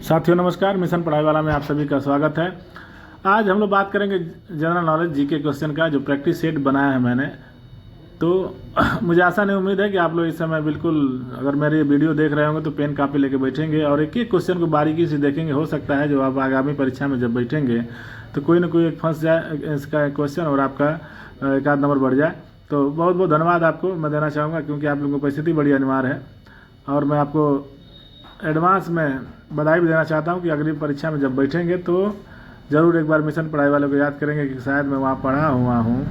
साथियों नमस्कार, मिशन पढ़ाई वाला में आप सभी का स्वागत है। आज हम लोग बात करेंगे जनरल नॉलेज जीके क्वेश्चन का, जो प्रैक्टिस सेट बनाया है मैंने। तो मुझे आशा नहीं उम्मीद है कि आप लोग इस समय बिल्कुल, अगर मेरी वीडियो देख रहे होंगे तो पेन कापी लेके बैठेंगे और एक एक क्वेश्चन को बारीकी से देखेंगे। हो सकता है जो आप आगामी परीक्षा में जब बैठेंगे तो कोई ना कोई एक फंस जाए इसका क्वेश्चन और आपका एक आध नंबर बढ़ जाए। तो बहुत बहुत धन्यवाद आपको मैं देना चाहूँगा, क्योंकि आप लोगों को परिस्थिति बड़ी अनिवार्य है। और मैं आपको एडवांस में बधाई भी देना चाहता हूं कि अगली परीक्षा में जब बैठेंगे तो ज़रूर एक बार मिशन पढ़ाई वालों को याद करेंगे कि शायद मैं वहाँ पढ़ा हुआ हूँ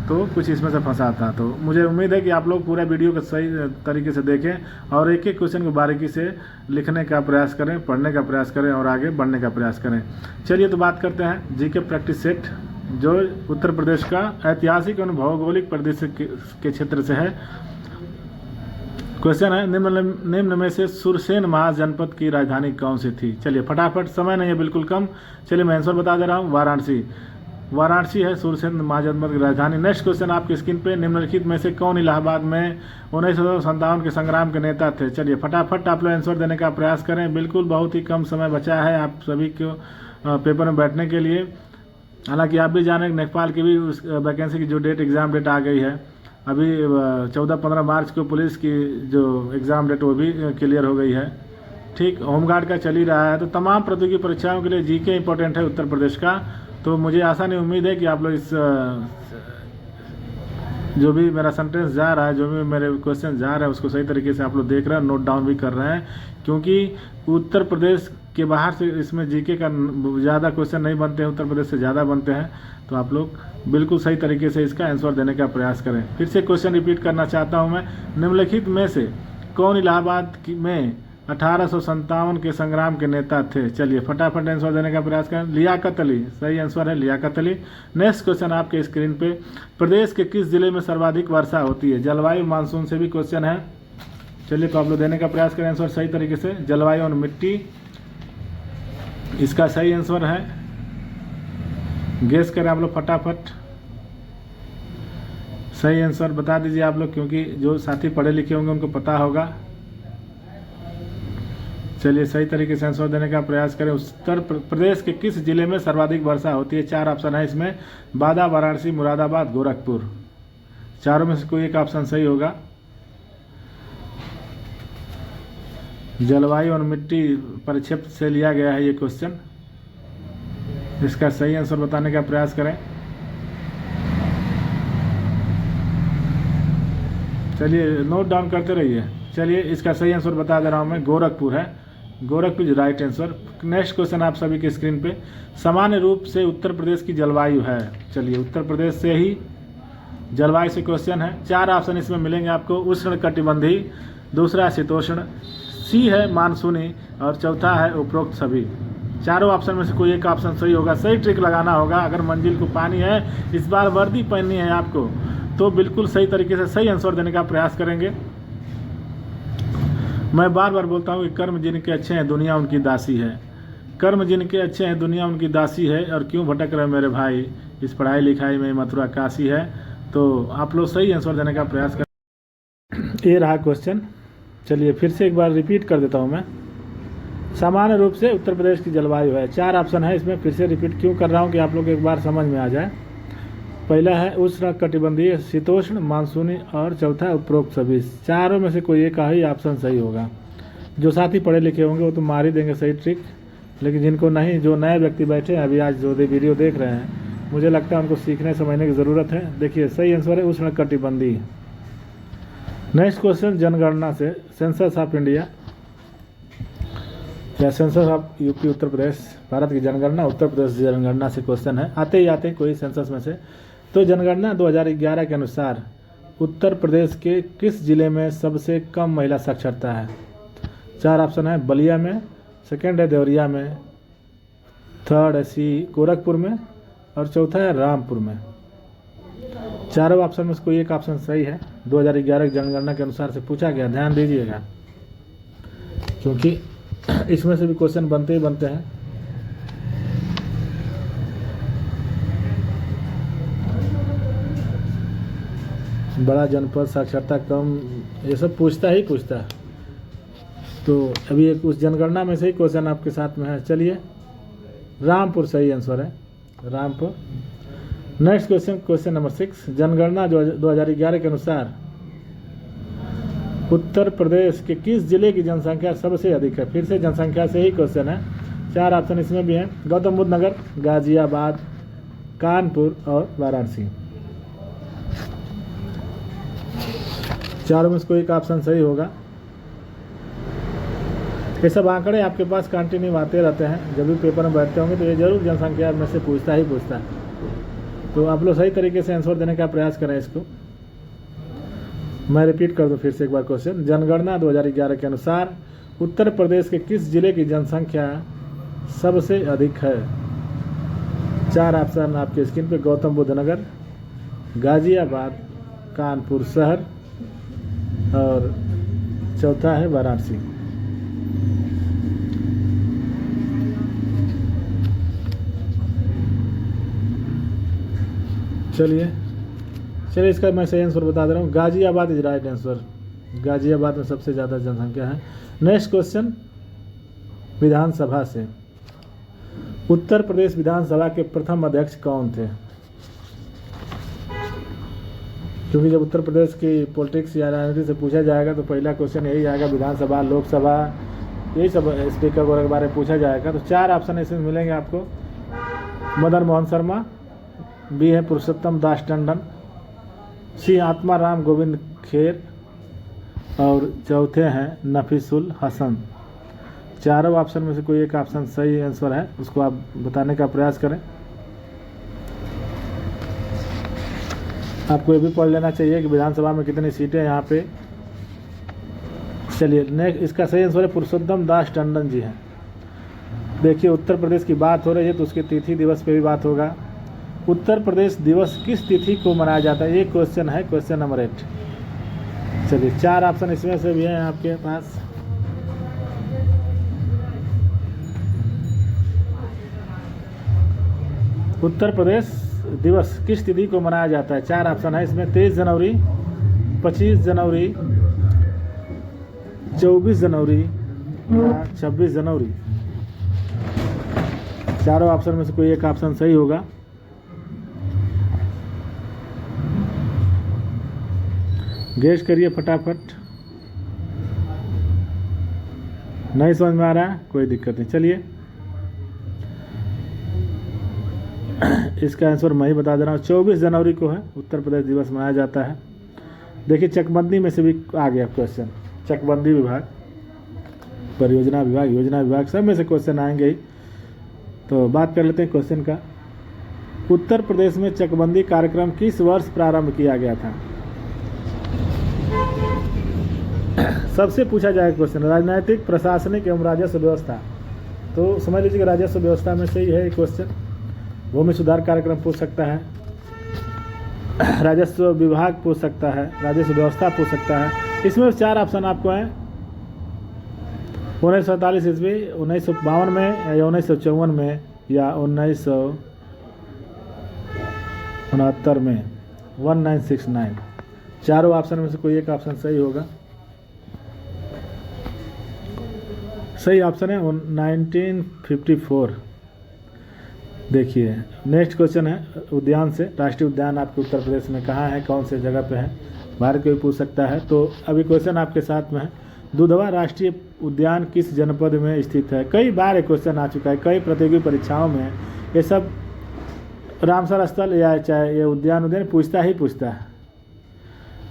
तो कुछ इसमें से फंसा था। तो मुझे उम्मीद है कि आप लोग पूरा वीडियो को सही तरीके से देखें और एक एक क्वेश्चन को बारीकी से लिखने का प्रयास करें, पढ़ने का प्रयास करें और आगे बढ़ने का प्रयास करें। चलिए तो बात करते हैं जीके प्रैक्टिस सेट, जो उत्तर प्रदेश का ऐतिहासिक और भौगोलिक परिदृश्य के क्षेत्र से है। क्वेश्चन है, निम्न में से सुरसेन महाजनपद की राजधानी कौन सी थी? चलिए फटाफट, समय नहीं है बिल्कुल कम। चलिए मैं आंसर बता दे रहा हूँ, वाराणसी। वाराणसी है सुरसेन महाजनपद की राजधानी। नेक्स्ट क्वेश्चन आपकी स्क्रीन पे, निम्नलिखित में से कौन इलाहाबाद में 1957 के संग्राम के नेता थे? चलिए फटाफट आप लोग आंसर देने का प्रयास करें, बिल्कुल बहुत ही कम समय बचा है आप सभी को पेपर में बैठने के लिए। हालांकि आप भी जानें नेपाल की भी उस वैकेंसी की जो एग्ज़ाम डेट आ गई है अभी 14-15 मार्च को, पुलिस की जो एग्ज़ाम डेट वो भी क्लियर हो गई है। ठीक, होमगार्ड का चल ही रहा है। तो तमाम प्रतियोगी परीक्षाओं के लिए जीके इंपॉर्टेंट है उत्तर प्रदेश का। तो मुझे आशा नहीं उम्मीद है कि आप लोग इस जो भी मेरा सेंटेंस जा रहा है, जो भी मेरे क्वेश्चन जा रहा है, उसको सही तरीके से आप लोग देख रहे हैं, नोट डाउन भी कर रहे हैं, क्योंकि उत्तर प्रदेश के बाहर से इसमें जीके का ज़्यादा क्वेश्चन नहीं बनते हैं, उत्तर प्रदेश से ज़्यादा बनते हैं। तो आप लोग बिल्कुल सही तरीके से इसका आंसर देने का प्रयास करें। फिर से क्वेश्चन रिपीट करना चाहता हूं मैं, निम्नलिखित में से कौन इलाहाबाद में 1857 के संग्राम के नेता थे? चलिए फटाफट आंसर देने का प्रयास करें। लियाकत अली सही आंसर है, लियाकत अली। नेक्स्ट क्वेश्चन आपके स्क्रीन पे, प्रदेश के किस जिले में सर्वाधिक वर्षा होती है? जलवायु मानसून से भी क्वेश्चन है। चलिए तो आप लोग देने का प्रयास करें आंसर सही तरीके से। जलवायु और मिट्टी इसका सही आंसर है। गेस करें आप लोग फटाफट, सही आंसर बता दीजिए आप लोग, क्योंकि जो साथी पढ़े लिखे होंगे उनको पता होगा। चलिए सही तरीके से आंसर देने का प्रयास करें। उत्तर प्रदेश के किस जिले में सर्वाधिक वर्षा होती है? 4 ऑप्शन है इसमें, बांदा, वाराणसी, मुरादाबाद, गोरखपुर। चारों में से कोई एक ऑप्शन सही होगा। जलवायु और मिट्टी परिक्षेप से लिया गया है ये क्वेश्चन, इसका सही आंसर बताने का प्रयास करें। चलिए नोट डाउन करते रहिए। चलिए इसका सही आंसर बता दे रहा हूं मैं, गोरखपुर है। Gorakhpur right answer. Next question आप सभी के स्क्रीन पे, सामान्य रूप से उत्तर प्रदेश की जलवायु है। चलिए उत्तर प्रदेश से ही जलवायु से क्वेश्चन है। 4 ऑप्शन इसमें मिलेंगे आपको, उष्ण कटिबंधीय, दूसरा शीतोष्ण, सी है मानसूनी और चौथा है उपरोक्त सभी। चारों ऑप्शन में से कोई एक ऑप्शन सही होगा। सही ट्रिक लगाना होगा। अगर मंजिल को पानी है, इस बार वर्दी पहननी है आपको, तो बिल्कुल सही तरीके से सही आंसर देने का प्रयास करेंगे। मैं बार बार बोलता हूँ कि कर्म जिनके अच्छे हैं दुनिया उनकी दासी है। कर्म जिनके अच्छे हैं दुनिया उनकी दासी है। और क्यों भटक रहे मेरे भाई, इस पढ़ाई लिखाई में मथुरा काशी है। तो आप लोग सही आंसर देने का प्रयास करें। ये रहा क्वेश्चन। चलिए फिर से एक बार रिपीट कर देता हूँ मैं, सामान्य रूप से उत्तर प्रदेश की जलवायु है। 4 ऑप्शन है इसमें, फिर से रिपीट क्यों कर रहा हूँ कि आप लोग एक बार समझ में आ जाए। पहला है उष्ण कटिबंधीय, शीतोष्ण, मानसूनी और चौथा है उपरोक्त सभी। चारों में से कोई एक ही ऑप्शन सही होगा। जो साथी पढ़े लिखे होंगे वो तो मार ही देंगे सही ट्रिक, लेकिन जिनको नहीं, जो नए व्यक्ति बैठे हैं अभी आज जो वीडियो देख रहे हैं, मुझे लगता है उनको सीखने समझने की ज़रूरत है। देखिए सही आंसर है उष्ण कटिबंधीय। नेक्स्ट क्वेश्चन, जनगणना से, सेंसस ऑफ इंडिया या census of UP Uttar Pradesh, Bharat की जनगणना उत्तर प्रदेश जनगणना से क्वेश्चन है। आते ही आते कोई सेंसस में से। तो जनगणना 2011 के अनुसार उत्तर प्रदेश के किस जिले में सबसे कम महिला साक्षरता है? 4 ऑप्शन है, बलिया में, सेकंड है देवरिया में, थर्ड है सी गोरखपुर में और चौथा है रामपुर में। चारों ऑप्शन में से कोई एक ऑप्शन सही है। 2011 की जनगणना के अनुसार से पूछा गया, ध्यान दीजिएगा, क्योंकि इसमें से भी क्वेश्चन बनते ही बनते हैं। बड़ा जनपद, साक्षरता कम, ये सब पूछता ही पूछता है। तो अभी एक उस जनगणना में से ही क्वेश्चन आपके साथ में है। चलिए, रामपुर सही आंसर है, Rampur. Next question, question number 6, जनगणना 2011 के अनुसार उत्तर प्रदेश के किस जिले की जनसंख्या सबसे अधिक है? फिर से जनसंख्या से ही क्वेश्चन है, 4 ऑप्शन इसमें भी हैं, गौतम बुद्ध नगर, गाजियाबाद, कानपुर और वाराणसी। चारों में से कोई एक ऑप्शन सही होगा। ये सब आंकड़े आपके पास कंटिन्यू आते रहते हैं, जब भी पेपर में बैठते होंगे तो ये जरूर जनसंख्या में से पूछता ही पूछता है। तो आप लोग सही तरीके से आंसर देने का प्रयास करें। इसको मैं रिपीट कर दूं फिर से एक बार क्वेश्चन, जनगणना 2011 के अनुसार उत्तर प्रदेश के किस जिले की जनसंख्या सबसे अधिक है? 4 ऑप्शन आपके स्क्रीन पे, गौतम बुद्ध नगर, गाजियाबाद, कानपुर शहर और चौथा है वाराणसी। चलिए इसका मैं सही आंसर बता दे रहा हूँ, Ghaziabad is right answer. Ghaziabad में सबसे ज़्यादा जनसंख्या है। नेक्स्ट क्वेश्चन, विधानसभा से, उत्तर प्रदेश विधानसभा के प्रथम अध्यक्ष कौन थे? क्योंकि जब उत्तर प्रदेश की पॉलिटिक्स या राजनीति से पूछा जाएगा तो पहला क्वेश्चन यही आएगा, विधानसभा, लोकसभा, यही सब स्पीकर वगैरह के बारे में पूछा जाएगा। तो 4 ऑप्शन इसमें मिलेंगे आपको, मदन मोहन शर्मा, बी है पुरुषोत्तम दास टंडन, सी आत्माराम गोविंद खेर और चौथे हैं नफीसुल हसन। चारों ऑप्शन में से कोई एक ऑप्शन सही आंसर है, उसको आप बताने का प्रयास करें। आपको ये भी पढ़ लेना चाहिए कि विधानसभा में कितनी सीटें हैं यहाँ पे। चलिए नेक्स्ट, इसका सही आंसर है पुरुषोत्तम दास टंडन जी हैं। देखिए, उत्तर प्रदेश की बात हो रही है तो उसके तिथि दिवस पे भी बात होगा। उत्तर प्रदेश दिवस किस तिथि को मनाया जाता है, ये क्वेश्चन है, क्वेश्चन नंबर 8। चलिए 4 ऑप्शन इसमें से भी हैं आपके पास। उत्तर प्रदेश दिवस किस तिथि को मनाया जाता है? 4 ऑप्शन है इसमें, 23 जनवरी, 25 जनवरी, 24 जनवरी या 26 जनवरी। चारों ऑप्शन में से कोई एक ऑप्शन सही होगा। गेस करिए फटाफट। नहीं समझ में आ रहा है, कोई दिक्कत नहीं। चलिए इसका आंसर मैं ही बता दे रहा हूँ, 24 जनवरी को है उत्तर प्रदेश दिवस मनाया जाता है। देखिए, चकबंदी में से भी आ गया क्वेश्चन, चकबंदी विभाग, परियोजना विभाग, योजना विभाग, सब में से क्वेश्चन आएंगे ही। तो बात कर लेते हैं क्वेश्चन का। उत्तर प्रदेश में चकबंदी कार्यक्रम किस वर्ष प्रारंभ किया गया था? सबसे पूछा जाएगा क्वेश्चन, राजनीतिक, प्रशासनिक एवं राजस्व व्यवस्था। तो समझ लीजिए राजस्व व्यवस्था में से ही है क्वेश्चन। भूमि सुधार कार्यक्रम पूछ सकता है, राजस्व विभाग पूछ सकता है, राजस्व व्यवस्था पूछ सकता है। इसमें 4 ऑप्शन आपको हैं, 1947 ईस्वी, 1952 में या 1954 में या 1969 में, 1969। चारों ऑप्शन में से कोई एक ऑप्शन सही होगा। सही ऑप्शन है 1954। देखिए नेक्स्ट क्वेश्चन है उद्यान से, राष्ट्रीय उद्यान आपके उत्तर प्रदेश में कहाँ है, कौन से जगह पे है, भारत को भी पूछ सकता है। तो अभी क्वेश्चन आपके साथ में है, दुधवा राष्ट्रीय उद्यान किस जनपद में स्थित है? कई बार ये क्वेश्चन आ चुका है, कई प्रतियोगी परीक्षाओं में ये सब रामसर स्थल या चाहे ये उद्यान पूछता है।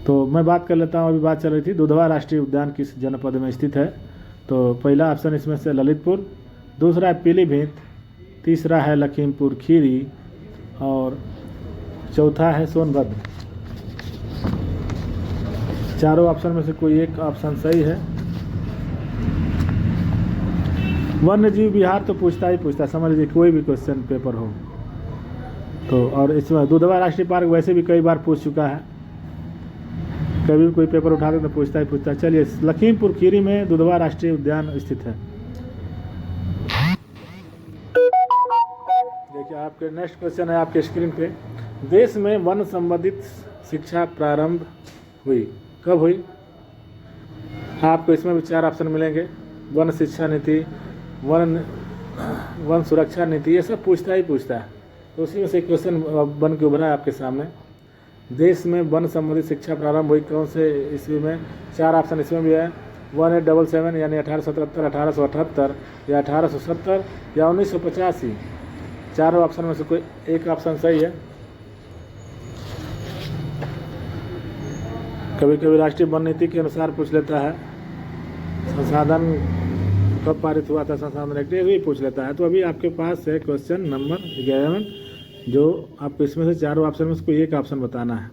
तो मैं बात कर लेता हूँ, अभी बात चल रही थी दुधवा राष्ट्रीय उद्यान किस जनपद में स्थित है। तो पहला ऑप्शन इसमें से ललितपुर, दूसरा है पीलीभीत, तीसरा है लखीमपुर खीरी और चौथा है सोनभद्र। चारों ऑप्शन में से कोई एक ऑप्शन सही है। वन्य जीव विहार तो पूछता ही पूछता, समझ लीजिए कोई भी क्वेश्चन पेपर हो तो। और इसमें दुधवा राष्ट्रीय पार्क वैसे भी कई बार पूछ चुका है, कभी भी कोई पेपर उठाते तो पूछता ही पूछता। चलिए लखीमपुर खीरी में दुधवा राष्ट्रीय उद्यान स्थित है। देखिए आपके नेक्स्ट क्वेश्चन है आपके स्क्रीन पे, देश में वन संबंधित शिक्षा प्रारंभ हुई, कब हुई? आपको इसमें भी 4 ऑप्शन मिलेंगे, वन शिक्षा नीति, वन सुरक्षा नीति, ये सब पूछता ही पूछता है। तो उसी में से क्वेश्चन बन के उभरा है आपके सामने। देश में वन संबंधी शिक्षा प्रारंभ हुई कौन से ईस्वी में? 4 ऑप्शन इसमें भी है, 1877 यानी 1877, 1878 या 1870 या 1985। चारों ऑप्शन में से कोई एक ऑप्शन सही है। कभी कभी राष्ट्रीय वन नीति के अनुसार पूछ लेता है, संसाधन कब पारित हुआ था, संसाधन एक्ट, ये भी पूछ लेता है। तो अभी आपके पास है क्वेश्चन नंबर 11, जो आपको इसमें से चारों ऑप्शन में से कोई एक ऑप्शन बताना है।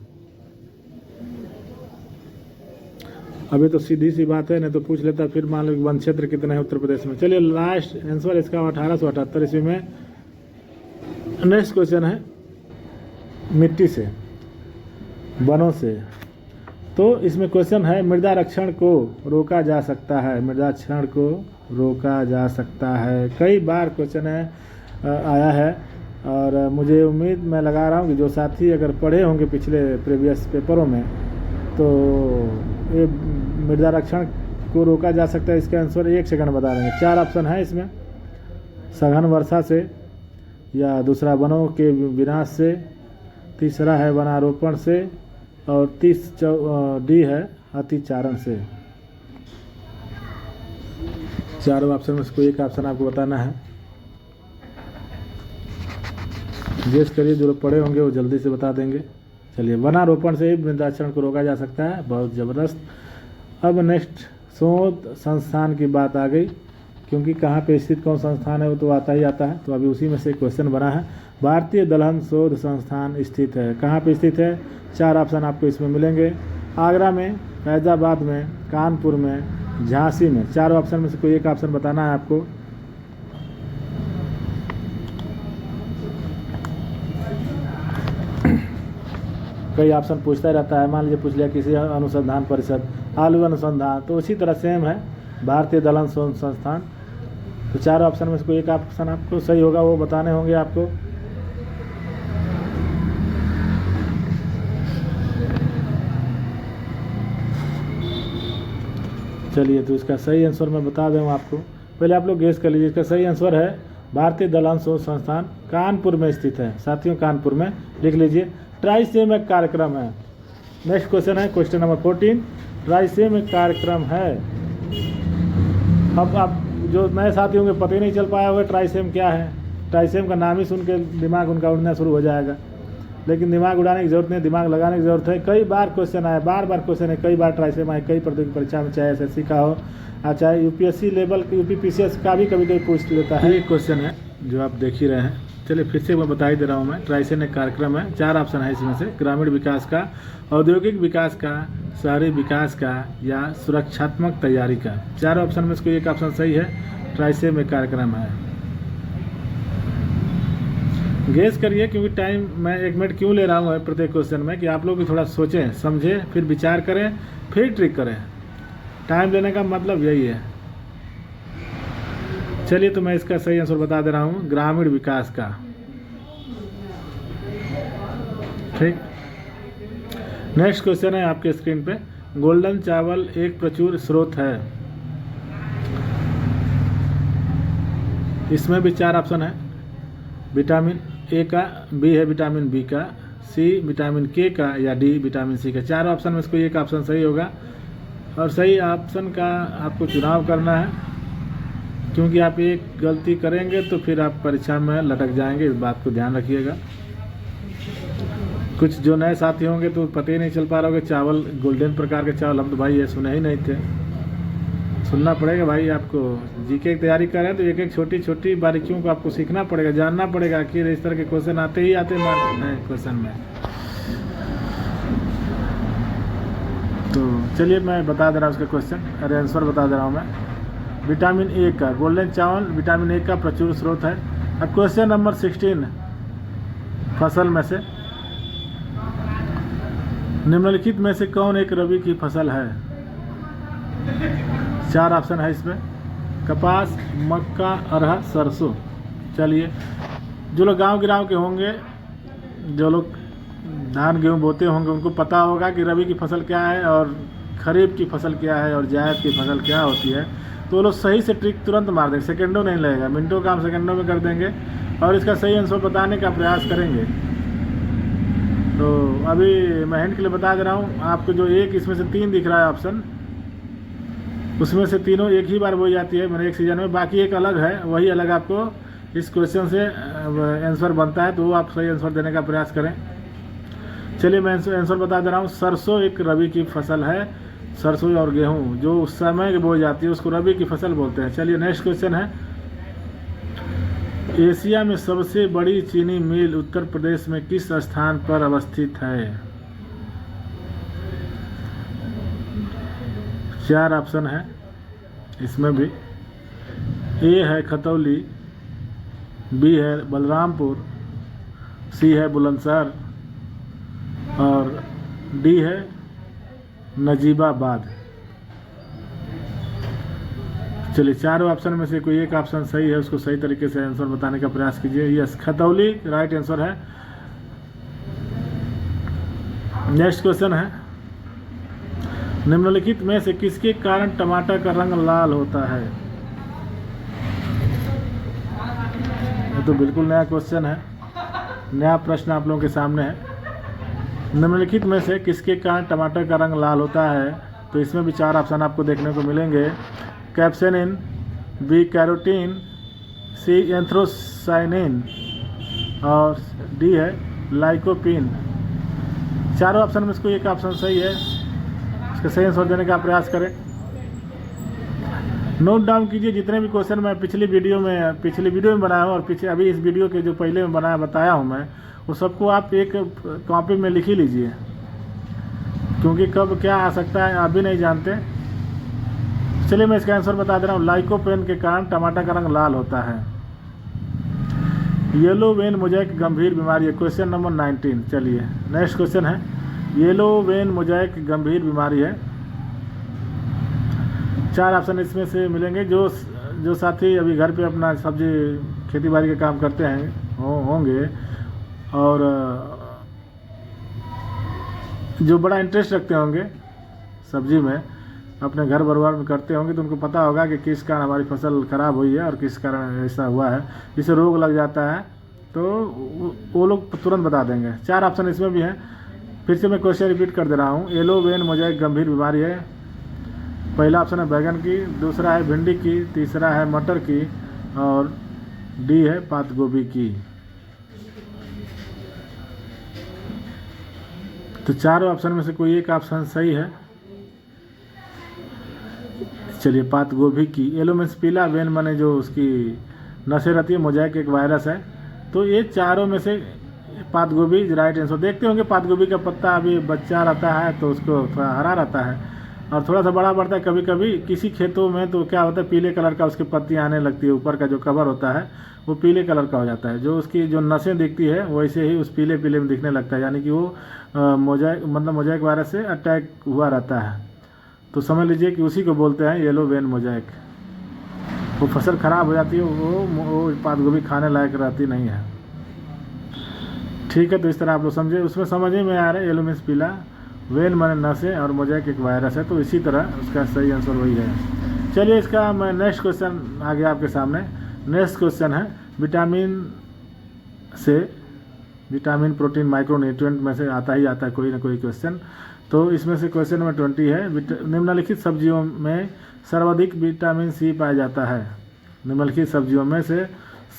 अभी तो सीधी सी बात है, नहीं तो पूछ लेता फिर मान लो वन क्षेत्र कितने हैं उत्तर प्रदेश में। चलिए लास्ट आंसर इसका 1878 ईस्वी में। नेक्स्ट क्वेश्चन है मिट्टी से, वनों से। तो इसमें क्वेश्चन है मृदा रक्षण को रोका जा सकता है, मृदा क्षरण को रोका जा सकता है। कई बार क्वेश्चन आया है और मुझे उम्मीद मैं लगा रहा हूँ कि जो साथी अगर पढ़े होंगे पिछले प्रीवियस पेपरों में, तो ये मृदा रक्षण को रोका जा सकता है, इसका आंसर 1 सेकंड बता देंगे। 4 ऑप्शन है इसमें, सघन वर्षा से, या दूसरा वनों के विनाश से, तीसरा है वनारोपण से, और डी है अतिचारण से। चारों ऑप्शन में से कोई एक ऑप्शन आपको बताना है। गेस करिए, जो लोग पढ़े होंगे वो जल्दी से बता देंगे। चलिए, वनारोपण से ही मृदा क्षरण को रोका जा सकता है, बहुत ज़बरदस्त। अब नेक्स्ट शोध संस्थान की बात आ गई, क्योंकि कहाँ पे स्थित कौन संस्थान है वो तो आता ही आता है। तो अभी उसी में से क्वेश्चन बना है, भारतीय दलहन शोध संस्थान स्थित है, कहाँ पे स्थित है? 4 ऑप्शन आपको इसमें मिलेंगे, आगरा में, फैजाबाद में, कानपुर में, झांसी में। 4 ऑप्शन में से कोई एक ऑप्शन बताना है आपको। कई ऑप्शन पूछता रहता है, मान लीजिए पूछ लिया किसी अनुसंधान परिषद, आलू अनुसंधान, तो उसी तरह सेम है भारतीय दलहन शोध संस्थान। तो 4 ऑप्शन में से कोई एक ऑप्शन आपको सही होगा, वो बताने होंगे आपको। चलिए, तो इसका सही आंसर मैं बता दूँ आपको, पहले आप लोग गेस कर लीजिए। इसका सही आंसर है भारतीय दलहन शोध संस्थान कानपुर में स्थित है। साथियों, कानपुर में लिख लीजिए। ट्राइसेम एक कार्यक्रम है। नेक्स्ट क्वेश्चन है क्वेश्चन नंबर 14, ट्राइसेम एक कार्यक्रम है। अब आप जो नए साथी होंगे पता ही नहीं चल पाया होगा ट्राइसेम क्या है। ट्राइसेम का नाम ही सुन के दिमाग उनका उड़ना शुरू हो जाएगा, लेकिन दिमाग उड़ाने की जरूरत नहीं, दिमाग लगाने की जरूरत है। कई बार क्वेश्चन आए, बार क्वेश्चन है, कई बार ट्राइसेम आए, कई प्रतियोगी परीक्षा में, चाहे एसएससी का हो या चाहे यूपीएससी लेवल, यूपीपीसीएस का भी कभी कभी पूछ लेता है। ये क्वेश्चन है जो आप देख ही रहे हैं। चलिए फिर से मैं बता ही दे रहा हूँ मैं। ट्राइसेम एक कार्यक्रम है, 4 ऑप्शन है इसमें से, ग्रामीण विकास का, औद्योगिक विकास का, शहरी विकास का, या सुरक्षात्मक तैयारी का। 4 ऑप्शन में से कोई एक ऑप्शन सही है। ट्राइसेम एक कार्यक्रम है। गेस करिए, क्योंकि टाइम मैं 1 मिनट क्यों ले रहा हूँ प्रत्येक क्वेश्चन में, कि आप लोग भी थोड़ा सोचें, समझें, फिर विचार करें, फिर ट्रिक करें। टाइम लेने का मतलब यही है। चलिए, तो मैं इसका सही आंसर बता दे रहा हूँ, ग्रामीण विकास का। ठीक। नेक्स्ट क्वेश्चन है आपके स्क्रीन पे, गोल्डन चावल एक प्रचुर स्रोत है। इसमें भी 4 ऑप्शन है, विटामिन ए का, बी है विटामिन बी का, सी विटामिन के का, या डी विटामिन सी का। 4 ऑप्शन में से कोई एक ऑप्शन सही होगा, और सही ऑप्शन का आपको चुनाव करना है, क्योंकि आप एक गलती करेंगे तो फिर आप परीक्षा में लटक जाएंगे। इस बात को ध्यान रखिएगा। कुछ जो नए साथी होंगे तो पता ही नहीं चल पा रहा होगा चावल, गोल्डन प्रकार के चावल, हम तो भाई ये सुने ही नहीं थे। सुनना पड़ेगा भाई, आपको जीके की तैयारी कर रहे हैं तो एक एक छोटी छोटी बारीकियों को आपको सीखना पड़ेगा, जानना पड़ेगा कि इस तरह के क्वेश्चन आते ही आते हैं क्वेश्चन में। तो चलिए मैं बता दे रहा हूँ उसका क्वेश्चन, अरे आंसर बता दे रहा हूँ मैं। विटामिन ए का, गोल्डन चावल विटामिन ए का प्रचुर स्रोत है। अब क्वेश्चन नंबर 16, फसल में से निम्नलिखित में से कौन एक रबी की फसल है? 4 ऑप्शन है इसमें, कपास, मक्का, अरहर, सरसों। चलिए, जो लोग गांव गिराव के होंगे, जो लोग धान गेहूँ बोते होंगे, उनको पता होगा कि रबी की फसल क्या है और खरीफ की फसल क्या है और जायद की फसल क्या होती है। तो वो लोग सही से ट्रिक तुरंत मार देंगे, सेकंडों नहीं लगेगा, मिनटों काम सेकंडों में कर देंगे और इसका सही आंसर बताने का प्रयास करेंगे। तो अभी मैं हिंट के लिए बता दे रहा हूँ आपको, जो एक इसमें से 3 दिख रहा है ऑप्शन, उसमें से तीनों एक ही बार बोई जाती है मैंने एक सीजन में, बाकी एक अलग है, वही अलग आपको इस क्वेश्चन से आंसर बनता है, तो वो आप सही आंसर देने का प्रयास करें। चलिए मैं आंसर बता दे रहा हूँ। सरसों एक रबी की फसल है, सरसों और गेहूँ जो उस समय बोई जाती है उसको रबी की फसल बोलते हैं। चलिए नेक्स्ट क्वेश्चन है, एशिया में सबसे बड़ी चीनी मिल उत्तर प्रदेश में किस स्थान पर अवस्थित है? 4 ऑप्शन है इसमें भी। ए है खतौली, बी है बलरामपुर, सी है बुलंदशहर और डी है नजीबाबाद। चलिए 4 ऑप्शन में से कोई एक ऑप्शन सही है, उसको सही तरीके से आंसर बताने का प्रयास कीजिए। यस, खतौली राइट आंसर है। नेक्स्ट क्वेश्चन है, निम्नलिखित में से किसके कारण टमाटर का रंग लाल होता है? ये तो बिल्कुल नया क्वेश्चन है, नया प्रश्न आप लोगों के सामने है। निम्नलिखित में से किसके कारण टमाटर का रंग लाल होता है? तो इसमें भी 4 ऑप्शन आपको देखने को मिलेंगे। कैप्सेनिन, बी कैरोटीन, सी एंथ्रोसाइनिन और डी है लाइकोपीन। 4 ऑप्शन में इसको एक ऑप्शन सही है, इसका सही आंसर देने का प्रयास करें। नोट डाउन कीजिए जितने भी क्वेश्चन मैं पिछली वीडियो में बनाया हूँ और पीछे अभी इस वीडियो के जो पहले में बताया हूँ मैं, वो सबको आप एक कॉपी में लिख ही लीजिए, क्योंकि कब क्या आ सकता है आप भी नहीं जानते। चलिए मैं इसका आंसर बता दे रहा हूँ। लाइकोपेन के कारण टमाटर का रंग लाल होता है। येलो वेन मोज़ेक गंभीर बीमारी है, क्वेश्चन नंबर 19। चलिए नेक्स्ट क्वेश्चन है, येलो वेन मोज़ेक गंभीर बीमारी है। 4 ऑप्शन इसमें से मिलेंगे। जो साथी अभी घर पे अपना सब्जी खेती बाड़ी का काम करते हैं होंगे और जो बड़ा इंटरेस्ट रखते होंगे सब्जी में, अपने घर परिवार में करते होंगे, तो उनको पता होगा कि किस कारण हमारी फसल ख़राब हुई है और किस कारण ऐसा हुआ है, जिससे रोग लग जाता है, तो वो लोग तुरंत बता देंगे। 4 ऑप्शन इसमें भी हैं। फिर से मैं क्वेश्चन रिपीट कर दे रहा हूँ। येलो वेन मोज़ेक गंभीर बीमारी है। पहला ऑप्शन है बैगन की, दूसरा है भिंडी की, तीसरा है मटर की और डी है पात गोभी की। तो 4 ऑप्शन में से कोई एक ऑप्शन सही है। चलिए पात गोभी की। येलो मीन्स पीला, वेन माने जो उसकी नसें रहती है, मोज़ेक एक वायरस है। तो ये चारों में से पात गोभी राइट आंसर। देखते होंगे पात गोभी का पत्ता अभी बच्चा रहता है तो उसको थोड़ा हरा रहता है और थोड़ा सा बड़ा बढ़ता है कभी कभी। किसी खेतों में तो क्या होता है, पीले कलर का उसकी पत्तियाँ आने लगती है, ऊपर का जो कवर होता है वो पीले कलर का हो जाता है। जो उसकी जो नसें दिखती है वैसे ही उस पीले पीले में दिखने लगता है, यानी कि वो मोज़ेक वायरस से अटैक हुआ रहता है। तो समझ लीजिए कि उसी को बोलते हैं येलो वेन मोज़ेक। वो फसल ख़राब हो जाती है, वो पात गोभी खाने लायक रहती नहीं है। ठीक है, तो इस तरह आप लोग समझे, उसमें समझ में आ रहा है। येलो मीन्स पीला, वेन माने नसें और मोज़ेक एक वायरस है, तो इसी तरह उसका सही आंसर वही है। चलिए इसका मैं नेक्स्ट क्वेश्चन आ गया आपके सामने। नेक्स्ट क्वेश्चन है, विटामिन प्रोटीन माइक्रोन्यूट्रिएंट में से आता है कोई ना कोई क्वेश्चन। तो इसमें से क्वेश्चन नंबर 20 है, निम्नलिखित सब्जियों में सर्वाधिक विटामिन सी पाया जाता है। निम्नलिखित सब्जियों में से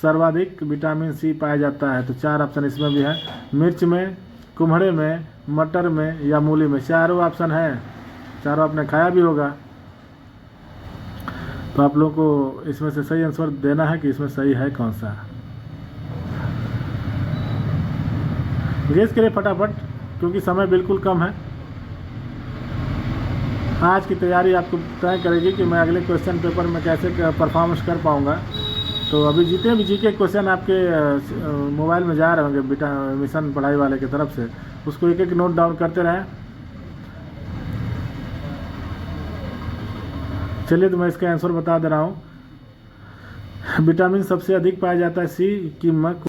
सर्वाधिक विटामिन सी पाया जाता है। तो 4 ऑप्शन इसमें भी है। मिर्च में, कुम्हड़े में, मटर में या मूली में। 4 ऑप्शन है, चारों आपने खाया भी होगा। तो आप लोगों को इसमें से सही आंसर देना है कि इसमें सही है कौन सा। गेस करें फटाफट, क्योंकि समय बिल्कुल कम है। आज की तैयारी आपको तय करेगी कि मैं अगले क्वेश्चन पेपर में कैसे परफॉर्मेंस कर पाऊँगा। तो अभी जितने भी जीके क्वेश्चन आपके मोबाइल में जा रहे होंगे मिशन पढ़ाई वाले की तरफ से, उसको एक एक नोट डाउन करते रहें। चलिए तो मैं इसका आंसर बता दे रहा हूँ। विटामिन सबसे अधिक पाया जाता है सी की